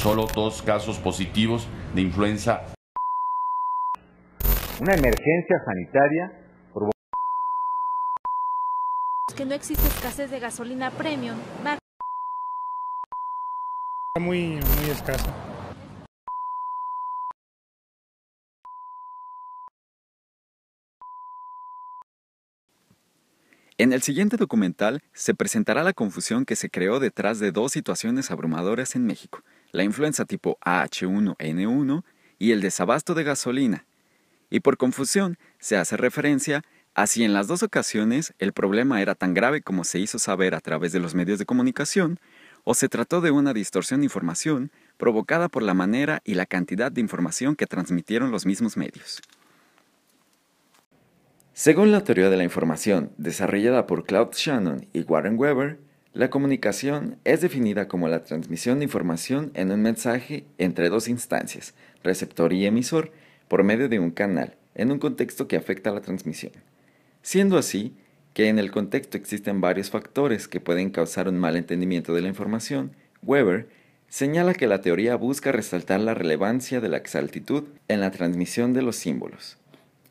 solo 2 casos positivos de influenza. Una emergencia sanitaria provocó que no existe escasez de gasolina premium. Muy escasa. En el siguiente documental se presentará la confusión que se creó detrás de 2 situaciones abrumadoras en México, la influenza tipo H1N1 y el desabasto de gasolina. Y por confusión se hace referencia a si en las 2 ocasiones el problema era tan grave como se hizo saber a través de los medios de comunicación, o se trató de una distorsión de información provocada por la manera y la cantidad de información que transmitieron los mismos medios. Según la teoría de la información desarrollada por Claude Shannon y Warren Weber, la comunicación es definida como la transmisión de información en un mensaje entre 2 instancias, receptor y emisor, por medio de un canal, en un contexto que afecta a la transmisión. Siendo así, que en el contexto existen varios factores que pueden causar un mal entendimiento de la información, Weber señala que la teoría busca resaltar la relevancia de la exactitud en la transmisión de los símbolos.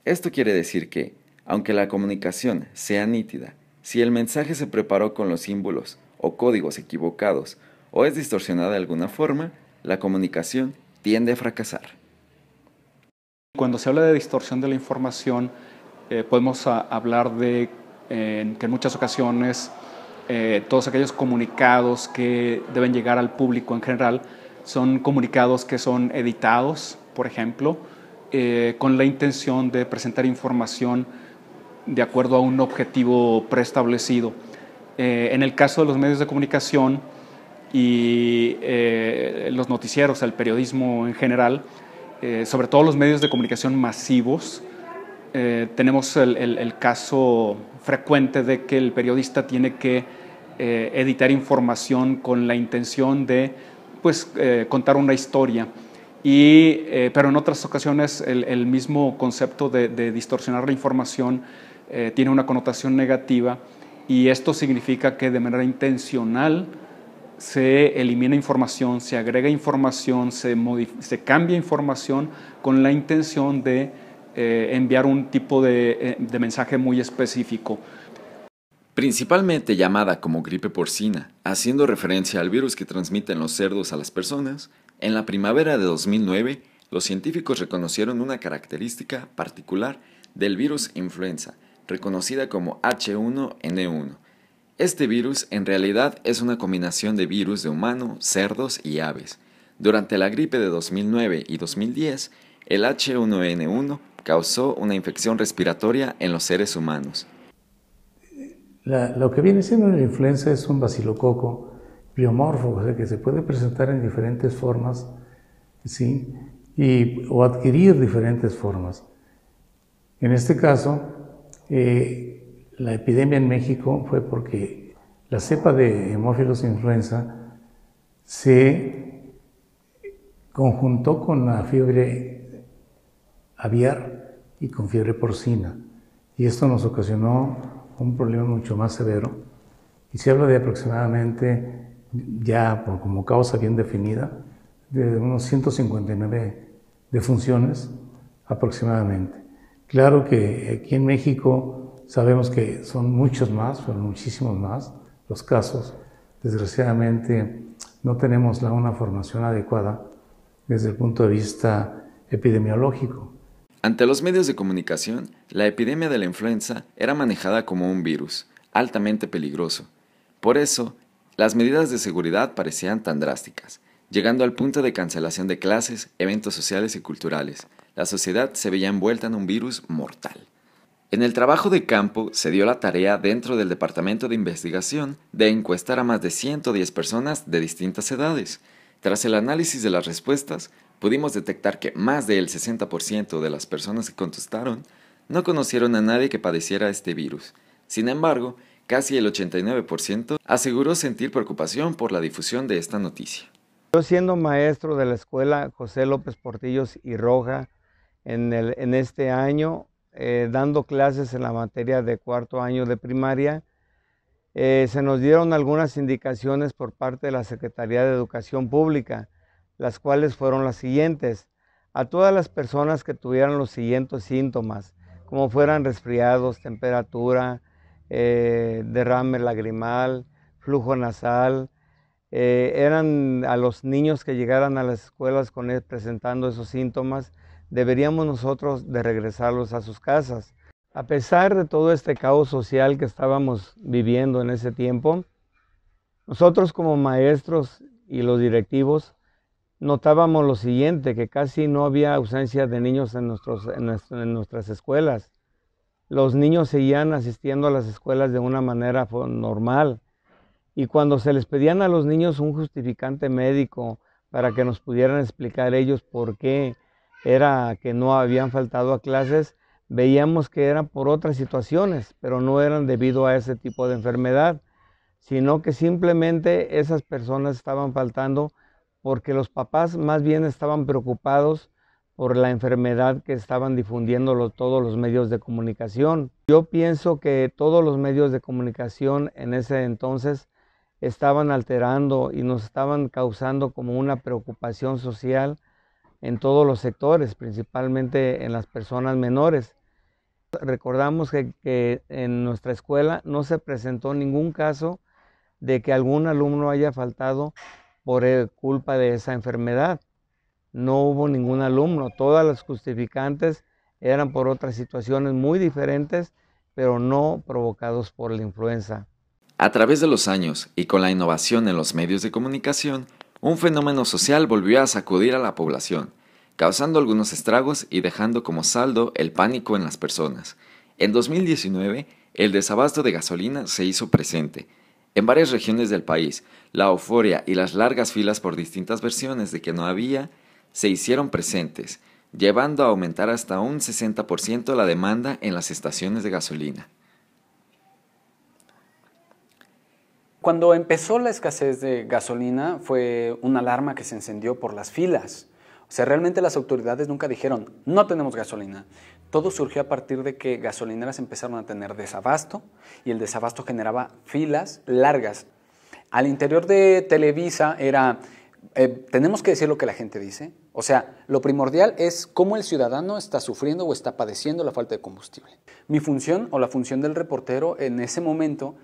Esto quiere decir que, aunque la comunicación sea nítida, si el mensaje se preparó con los símbolos o códigos equivocados o es distorsionada de alguna forma, la comunicación tiende a fracasar. Cuando se habla de distorsión de la información, podemos hablar de que en muchas ocasiones todos aquellos comunicados que deben llegar al público en general son comunicados que son editados, por ejemplo, con la intención de presentar información de acuerdo a un objetivo preestablecido. En el caso de los medios de comunicación y los noticieros, el periodismo en general, sobre todo los medios de comunicación masivos, tenemos el caso frecuente de que el periodista tiene que editar información con la intención de contar una historia. Pero en otras ocasiones el mismo concepto de distorsionar la información tiene una connotación negativa, y esto significa que de manera intencional se elimina información, se agrega información, se cambia información con la intención de enviar un tipo de mensaje muy específico. Principalmente llamada como gripe porcina, haciendo referencia al virus que transmiten los cerdos a las personas, en la primavera de 2009, los científicos reconocieron una característica particular del virus influenza, reconocida como H1N1. Este virus en realidad es una combinación de virus de humano, cerdos y aves. Durante la gripe de 2009 y 2010, el H1N1 causó una infección respiratoria en los seres humanos. Lo que viene siendo la influenza es un bacilococo biomorfo, o sea, que se puede presentar en diferentes formas, ¿sí? O adquirir diferentes formas. En este caso, la epidemia en México fue porque la cepa de Haemophilus influenza se conjuntó con la fiebre aviar y con fiebre porcina, y esto nos ocasionó un problema mucho más severo, y se habla de aproximadamente, ya como causa bien definida, de unos 159 defunciones aproximadamente. Claro que aquí en México sabemos que son muchos más, son muchísimos más los casos. Desgraciadamente no tenemos una formación adecuada desde el punto de vista epidemiológico. Ante los medios de comunicación, la epidemia de la influenza era manejada como un virus altamente peligroso. Por eso, las medidas de seguridad parecían tan drásticas, llegando al punto de cancelación de clases, eventos sociales y culturales. La sociedad se veía envuelta en un virus mortal. En el trabajo de campo se dio la tarea dentro del Departamento de Investigación de encuestar a más de 110 personas de distintas edades. Tras el análisis de las respuestas, pudimos detectar que más del 60% de las personas que contestaron no conocieron a nadie que padeciera este virus. Sin embargo, casi el 89% aseguró sentir preocupación por la difusión de esta noticia. Yo, siendo maestro de la escuela José López Portillos y Roja en este año, dando clases en la materia de 4º año de primaria, se nos dieron algunas indicaciones por parte de la Secretaría de Educación Pública, las cuales fueron las siguientes. A todas las personas que tuvieran los siguientes síntomas, como fueran resfriados, temperatura, derrame lagrimal, flujo nasal, eran a los niños que llegaran a las escuelas presentando esos síntomas, deberíamos nosotros de regresarlos a sus casas. A pesar de todo este caos social que estábamos viviendo en ese tiempo, nosotros como maestros y los directivos notábamos lo siguiente, que casi no había ausencia de niños en nuestras escuelas. Los niños seguían asistiendo a las escuelas de una manera normal. Y cuando se les pedían a los niños un justificante médico para que nos pudieran explicar ellos por qué era que no habían faltado a clases, veíamos que eran por otras situaciones, pero no eran debido a ese tipo de enfermedad, sino que simplemente esas personas estaban faltando porque los papás más bien estaban preocupados por la enfermedad que estaban difundiendo todos los medios de comunicación. Yo pienso que todos los medios de comunicación en ese entonces estaban alterando y nos estaban causando como una preocupación social en todos los sectores, principalmente en las personas menores. Recordamos que en nuestra escuela no se presentó ningún caso de que algún alumno haya faltado por culpa de esa enfermedad. No hubo ningún alumno, todas las justificantes eran por otras situaciones muy diferentes, pero no provocados por la influenza. A través de los años y con la innovación en los medios de comunicación, un fenómeno social volvió a sacudir a la población, causando algunos estragos y dejando como saldo el pánico en las personas. En 2019, el desabasto de gasolina se hizo presente. En varias regiones del país, la euforia y las largas filas por distintas versiones de que no había se hicieron presentes, llevando a aumentar hasta un 60% la demanda en las estaciones de gasolina. Cuando empezó la escasez de gasolina fue una alarma que se encendió por las filas. O sea, realmente las autoridades nunca dijeron, no tenemos gasolina. Todo surgió a partir de que gasolineras empezaron a tener desabasto y el desabasto generaba filas largas. Al interior de Televisa era, tenemos que decir lo que la gente dice. O sea, lo primordial es cómo el ciudadano está sufriendo o está padeciendo la falta de combustible. Mi función o la función del reportero en ese momento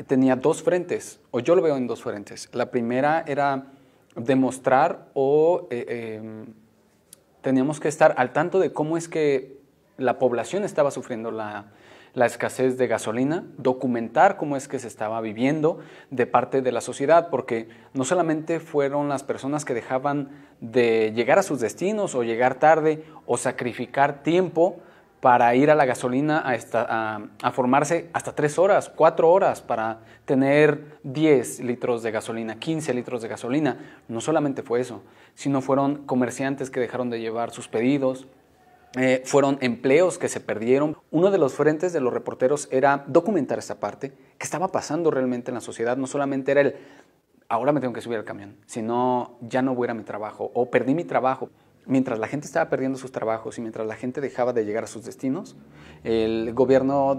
tenía dos frentes, o yo lo veo en dos frentes. La primera era demostrar o teníamos que estar al tanto de cómo es que la población estaba sufriendo la escasez de gasolina, documentar cómo es que se estaba viviendo de parte de la sociedad, porque no solamente fueron las personas que dejaban de llegar a sus destinos o llegar tarde o sacrificar tiempo para ir a la gasolina a formarse hasta 3 horas, 4 horas para tener 10 litros de gasolina, 15 litros de gasolina. No solamente fue eso, sino fueron comerciantes que dejaron de llevar sus pedidos, fueron empleos que se perdieron. Uno de los frentes de los reporteros era documentar esta parte, qué estaba pasando realmente en la sociedad. No solamente era ahora me tengo que subir al camión, sino ya no voy a ir a mi trabajo o perdí mi trabajo. Mientras la gente estaba perdiendo sus trabajos y mientras la gente dejaba de llegar a sus destinos, el gobierno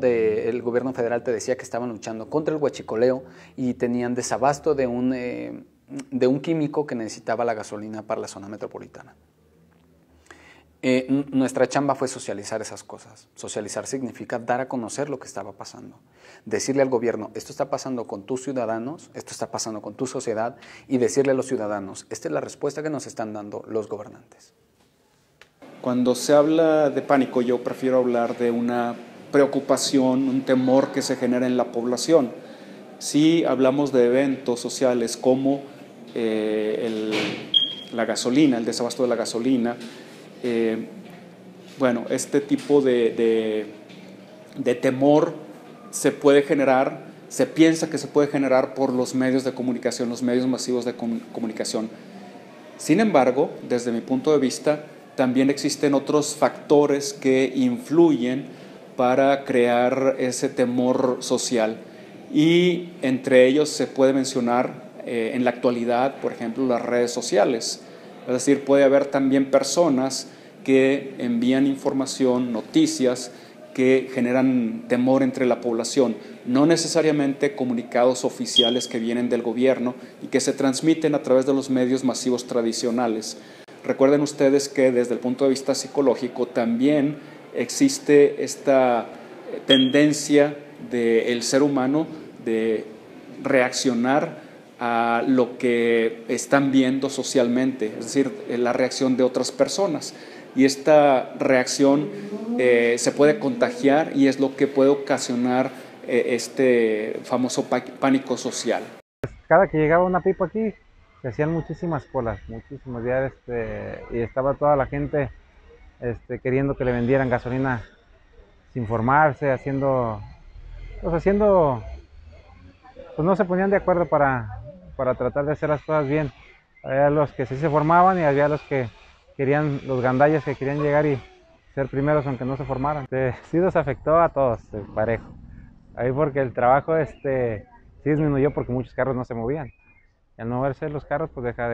federal te decía que estaban luchando contra el huachicoleo y tenían desabasto de un químico que necesitaba la gasolina para la zona metropolitana. Nuestra chamba fue socializar esas cosas. Socializar significa dar a conocer lo que estaba pasando. Decirle al gobierno, esto está pasando con tus ciudadanos, esto está pasando con tu sociedad, y decirle a los ciudadanos, esta es la respuesta que nos están dando los gobernantes. Cuando se habla de pánico, yo prefiero hablar de una preocupación, un temor que se genera en la población. Si hablamos de eventos sociales como la gasolina, el desabasto de la gasolina, bueno, este tipo de temor se puede generar, se piensa que se puede generar por los medios de comunicación, los medios masivos de comunicación. Sin embargo, desde mi punto de vista, también existen otros factores que influyen para crear ese temor social, y entre ellos se puede mencionar en la actualidad, por ejemplo, las redes sociales. Es decir, puede haber también personas que envían información, noticias, que generan temor entre la población, no necesariamente comunicados oficiales que vienen del gobierno y que se transmiten a través de los medios masivos tradicionales. Recuerden ustedes que desde el punto de vista psicológico también existe esta tendencia del ser humano de reaccionar a lo que están viendo socialmente, es decir, la reacción de otras personas. Y esta reacción se puede contagiar y es lo que puede ocasionar este famoso pánico social. Cada que llegaba una pipa aquí, se hacían muchísimas colas, muchísimos días, y estaba toda la gente queriendo que le vendieran gasolina sin formarse, pues no se ponían de acuerdo para tratar de hacer las cosas bien. Había los que sí se formaban y había los que querían, los gandallas que querían llegar y ser primeros aunque no se formaran. Sí nos afectó a todos, parejo. Ahí porque el trabajo sí disminuyó porque muchos carros no se movían. Y al no moverse los carros, pues dejan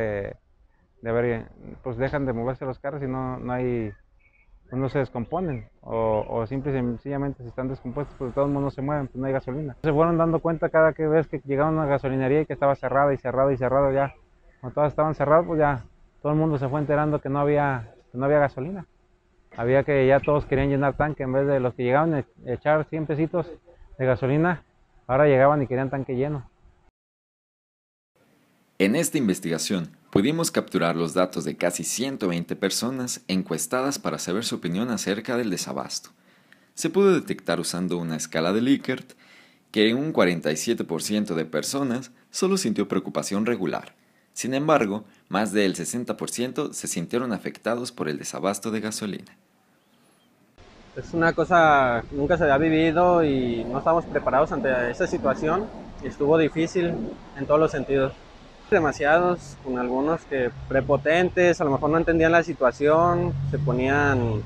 de moverse los carros y no se descomponen. O simple y sencillamente si están descompuestos, pues de todos modos no se mueven, pues no hay gasolina. Se fueron dando cuenta cada vez que llegaban a una gasolinería y que estaba cerrada y cerrada y cerrada ya. Cuando todas estaban cerradas, pues ya todo el mundo se fue enterando que no había gasolina. Había que ya todos querían llenar tanque, en vez de los que llegaban a echar 100 pesitos de gasolina, ahora llegaban y querían tanque lleno. En esta investigación pudimos capturar los datos de casi 120 personas encuestadas para saber su opinión acerca del desabasto. Se pudo detectar usando una escala de Likert que un 47% de personas solo sintió preocupación regular. Sin embargo, más del 60% se sintieron afectados por el desabasto de gasolina. Es una cosa que nunca se había vivido y no estábamos preparados ante esta situación. Estuvo difícil en todos los sentidos. Demasiados, con algunos que prepotentes, a lo mejor no entendían la situación, se ponían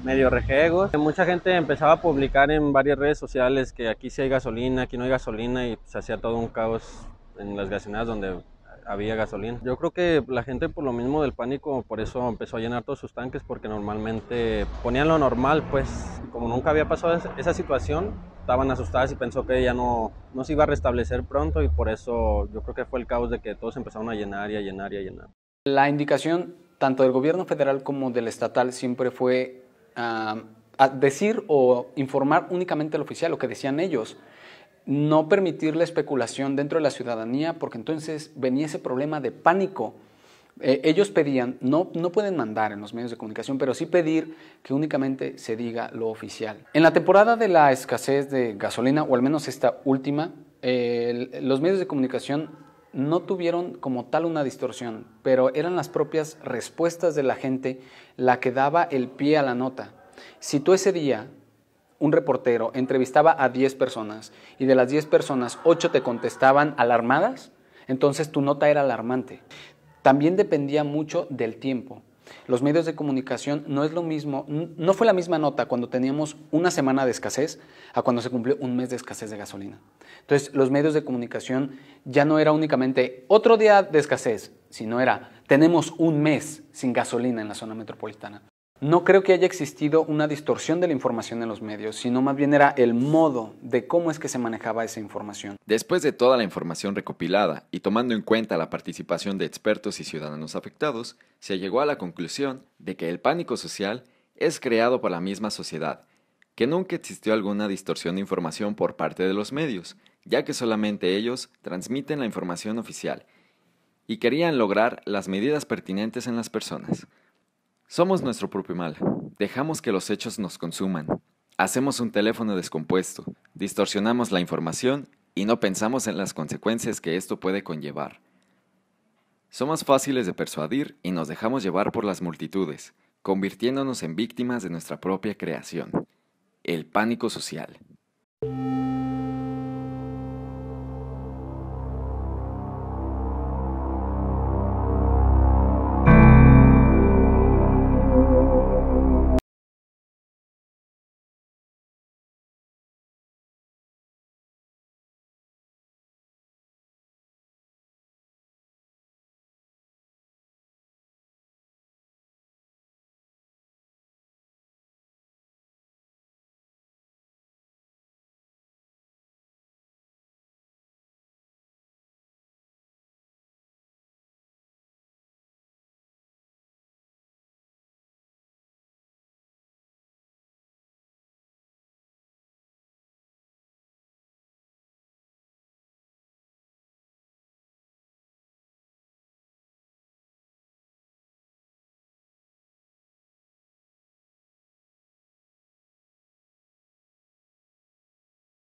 medio rejegos. Mucha gente empezaba a publicar en varias redes sociales que aquí sí hay gasolina, aquí no hay gasolina, y se hacía todo un caos en las gasolineras donde había gasolina. Yo creo que la gente, por lo mismo del pánico, por eso empezó a llenar todos sus tanques, porque normalmente ponían lo normal, pues como nunca había pasado esa situación, estaban asustadas y pensó que ya no se iba a restablecer pronto, y por eso yo creo que fue el caos de que todos empezaron a llenar y a llenar y a llenar. La indicación tanto del gobierno federal como del estatal siempre fue a decir o informar únicamente al oficial, lo que decían ellos. No permitir la especulación dentro de la ciudadanía, porque entonces venía ese problema de pánico. Ellos pedían, no pueden mandar en los medios de comunicación, pero sí pedir que únicamente se diga lo oficial. En la temporada de la escasez de gasolina, o al menos esta última, los medios de comunicación no tuvieron como tal una distorsión, pero eran las propias respuestas de la gente la que daba el pie a la nota. Si tú ese día, un reportero entrevistaba a 10 personas y de las 10 personas, 8 te contestaban alarmadas, entonces tu nota era alarmante. También dependía mucho del tiempo. Los medios de comunicación no es lo mismo, no fue la misma nota cuando teníamos una semana de escasez a cuando se cumplió un mes de escasez de gasolina. Entonces, los medios de comunicación ya no era únicamente otro día de escasez, sino era, tenemos un mes sin gasolina en la zona metropolitana. No creo que haya existido una distorsión de la información en los medios, sino más bien era el modo de cómo es que se manejaba esa información. Después de toda la información recopilada y tomando en cuenta la participación de expertos y ciudadanos afectados, se llegó a la conclusión de que el pánico social es creado por la misma sociedad, que nunca existió alguna distorsión de información por parte de los medios, ya que solamente ellos transmiten la información oficial y querían lograr las medidas pertinentes en las personas. Somos nuestro propio mal. Dejamos que los hechos nos consuman. Hacemos un teléfono descompuesto, distorsionamos la información y no pensamos en las consecuencias que esto puede conllevar. Somos fáciles de persuadir y nos dejamos llevar por las multitudes, convirtiéndonos en víctimas de nuestra propia creación, el pánico social.